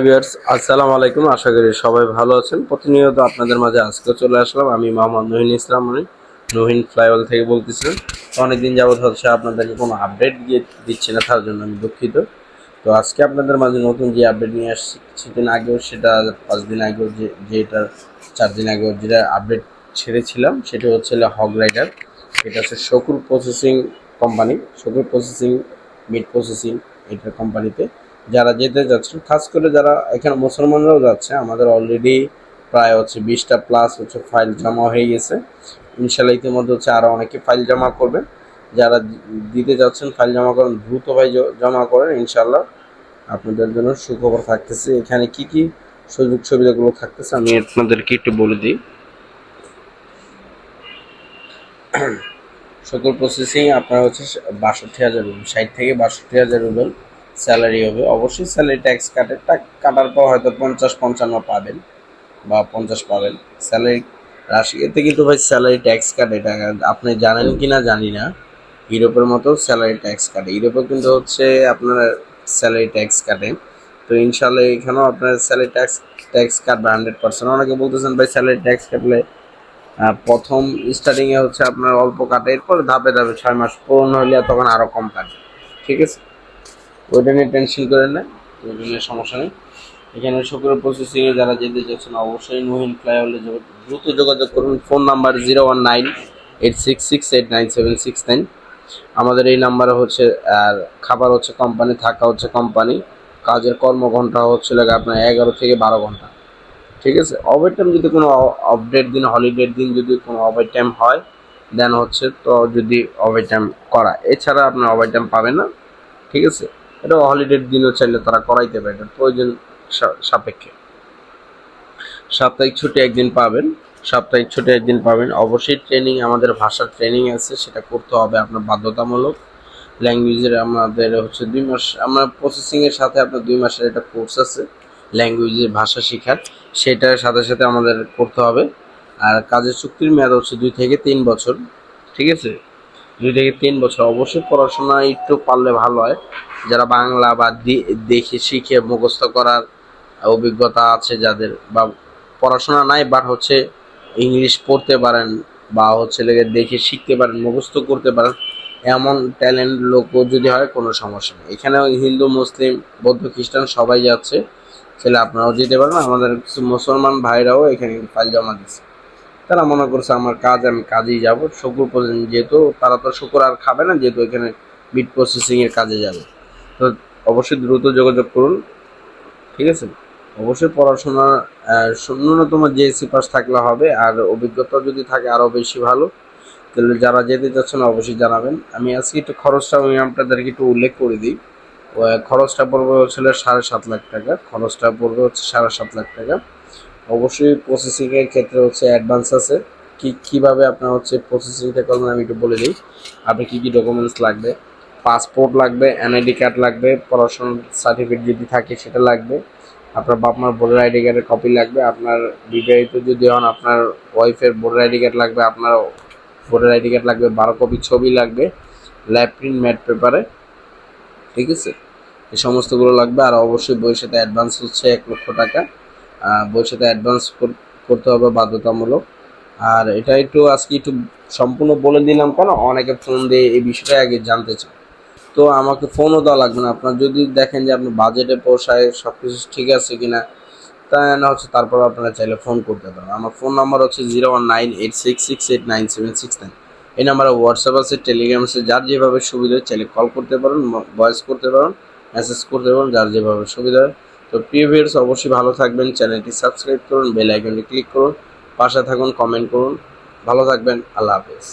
Viewers আসসালামু আলাইকুম। আশা করি সবাই ভালো আছেন। প্রতিনিয়ত আপনাদের মাঝে আজকে চলে আসলাম। আমি মোহাম্মদ নহিন ইসলাম নহিন ফ্লাইওভার থেকে বলতেছিলাম। তো অনেকদিন যাবত হচ্ছে আপনাদেরকে কোনো আপডেট দিয়ে দিচ্ছি না, তার জন্য আমি দুঃখিত। তো আজকে আপনাদের মাঝে নতুন যে আপডেট নিয়ে আসছি, কিছুদিন আগেও সেটা 5 দিন আগেও যেটা 4 দিন আগেও যেটা আপডেট ছেড়েছিলাম সেটা হচ্ছে হগ রাইডার। এটা হচ্ছে শকুর প্রসেসিং কোম্পানি, শকুর প্রসেসিং মিট প্রসেসিং এটার কোম্পানিতে যারা যেতে যাচ্ছে, খাস করে যারা এখানে মুসলমানরাও যাচ্ছে। আমাদের অলরেডি প্রায় হচ্ছে 20টা প্লাস হচ্ছে ফাইল জমা হয়ে গেছে। ইনশাল্লাহ ইতিমধ্যে হচ্ছে আরও অনেকে ফাইল জমা করবে। যারা দিতে যাচ্ছেন ফাইল জমা করেন, দ্রুত ভাই জমা করেন। ইনশাল্লাহ আপনাদের জন্য সুখবর থাকতেছে। এখানে কি কি সুযোগ সুবিধাগুলো থাকতেছে আমি আপনাদেরকে একটু বলে দিই। সকল প্রসেসিং আপনার হচ্ছে 62,000 রুবেল, 60 থেকে 62,000 রুবেল স্যালারি হবে। অবশ্যই স্যালারি ট্যাক্স কাটার পর হয়তো 50-55 পাবেন বা 50 পাবেন স্যালারি রাশি। এতে কিন্তু ভাই স্যালারি ট্যাক্স কাটে, এটা আপনি জানেন কি না জানি না। ইউরোপের মতো স্যালারি ট্যাক্স কাটে, ইউরোপে কিন্তু হচ্ছে আপনার স্যালারি ট্যাক্স কাটে। তো ইনশাল্লাহ এখানেও আপনার স্যালারি ট্যাক্স কাটবে 100%। অনেকে বলতেছেন ভাই স্যালারি ট্যাক্স কাটলে প্রথম স্টার্টিংয়ে হচ্ছে আপনার অল্প কাটে, এরপর ধাপে ধাপে 6 মাস পূর্ণ হলে তখন আরও কম কাটে। ঠিক আছে, ওইটা নিয়ে টেনশন করেন না, ওইটা নিয়ে সমস্যা নেই। এখানে শুক্র প্রসেসিংয়ে যারা যেতে চাচ্ছেন অবশ্যই নহিন ফ্লাইওভারে দ্রুত যোগাযোগ করুন। Phone number 01986689769। আমাদের এই নাম্বারে হচ্ছে আর খাবার হচ্ছে কোম্পানি, থাকা হচ্ছে কোম্পানি, কাজের কর্মঘণ্টা হচ্ছে আপনার 11 থেকে 12 ঘন্টা। ঠিক আছে, ওভার টাইম যদি কোনো আপডেট দিন, হলিডের দিন যদি কোনো ওভার টাইম হয় দেন হচ্ছে, তো যদি ওভার টাইম করা, এছাড়া আপনার ওভার টাইম পাবেন না। ঠিক আছে, এটা হলিডের দিনও চাইলে তারা করাইতে পারে, এটা প্রয়োজন সাপেক্ষে। সাপ্তাহিক ছুটি একদিন পাবেন, সাপ্তাহিক ছুটি একদিন পাবেন। অবশ্যই ট্রেনিং, আমাদের ভাষার ট্রেনিং আছে, সেটা করতে হবে আপনার বাধ্যতামূলক। ল্যাঙ্গুয়েজের আমাদের হচ্ছে 2 মাস, আমরা প্রসেসিংয়ের সাথে আপনার 2 মাসের একটা কোর্স আছে ল্যাঙ্গুয়েজের ভাষা শেখার, সেটার সাথে সাথে আমাদের করতে হবে। আর কাজের চুক্তির মেয়াদ হচ্ছে 2 থেকে 3 বছর। ঠিক আছে, 2 থেকে 3 বছর। অবশ্যই পড়াশোনা একটু পারলে ভালো হয়। যারা বাংলা বা দেখে শিখে মুখস্থ করার অভিজ্ঞতা আছে যাদের, বা পড়াশোনা নাই বাট হচ্ছে ইংলিশ পড়তে পারেন বা হচ্ছে দেখে শিখতে পারেন, মুখস্থ করতে পারেন, এমন ট্যালেন্ট লোকও যদি হয় কোনো সমস্যা নেই। এখানে হিন্দু, মুসলিম, বৌদ্ধ, খ্রিস্টান সবাই যাচ্ছে, ছেলে আপনারাও যেতে পারেন। আমাদের কিছু মুসলমান ভাইরাও এখানে ফাইল জমা দিচ্ছে। তারা মনে করছে আমার কাজ, আমি কাজেই যাব শুকুর প্রসেসিং, যেহেতু তারা তো শুকুর আর খাবে না, যেহেতু এখানে মিট প্রসেসিংয়ের কাজে যাবে। তো অবশ্যই দ্রুত যোগাযোগ করুন। ঠিক আছে, অবশ্যই পড়াশোনা ন্যূনতম জেএসসি পাস থাকলে হবে, আর অভিজ্ঞতা যদি থাকে আরও বেশি ভালো। তাহলে যারা যেতে চাচ্ছেন অবশ্যই জানাবেন। আমি আজকে একটু খরচটা আমি আপনাদেরকে একটু উল্লেখ করে দিই। খরচটা পড়বে হচ্ছে 7.5 লাখ টাকা, খরচটা পড়বে হচ্ছে 7.5 লাখ টাকা। অবশ্যই প্রসেসিংয়ের ক্ষেত্রে হচ্ছে অ্যাডভান্স আছে। কীভাবে আপনার হচ্ছে প্রসেসিংটা করবেন আমি একটু বলে দিই। আপনি কী কী ডকুমেন্টস লাগবে: পাসপোর্ট লাগবে, এনআইডি কার্ড লাগবে, পড়াশোনার সার্টিফিকেট যদি থাকে সেটা লাগবে, আপনার বাপ মার ভোটার আইডি কার্ডের কপি লাগবে, আপনার বিবাহিত যদি হন আপনার ওয়াইফের ভোটার আইডি কার্ড লাগবে, আপনার ভোটার আইডি কার্ড লাগবে, 12 কপি ছবি লাগবে ল্যাব প্রিন্ট ম্যাট পেপারে। ঠিক আছে, এই সমস্তগুলো লাগবে। আর অবশ্যই বইয়ের সাথে অ্যাডভান্স হচ্ছে 1 লক্ষ টাকা, বইয়ের সাথে অ্যাডভান্স করতে হবে বাধ্যতামূলক। আর এটা একটু আজকে একটু সম্পূর্ণ বলে দিলাম, কেন অনেকে ফোন দিয়ে এই বিষয়টা আগে জানতে চায়। তো আমাকে ফোনও দেওয়া লাগবে না, আপনার যদি দেখেন যে আপনার বাজেটে পোষায়, সব কিছু ঠিক আছে কিনা, তাই না হচ্ছে তারপর আপনারা চাইলে ফোন করতে পারেন। আমার ফোন নাম্বার হচ্ছে 01986689769। এই নাম্বারে হোয়াটসঅ্যাপ আছে, টেলিগ্রাম আছে, যার যেভাবে সুবিধা হয় চাইলে কল করতে পারেন, ভয়েস করতে পারেন, মেসেজ করতে পারেন, যার যেভাবে সুবিধা হয়। তো প্রিয় ভিউয়ার্স অবশ্যই ভালো থাকবেন, চ্যানেলটি সাবস্ক্রাইব করুন, বেল আইকনটি ক্লিক করুন, পাশে থাকুন, কমেন্ট করুন। ভালো থাকবেন, আল্লাহ হাফেজ।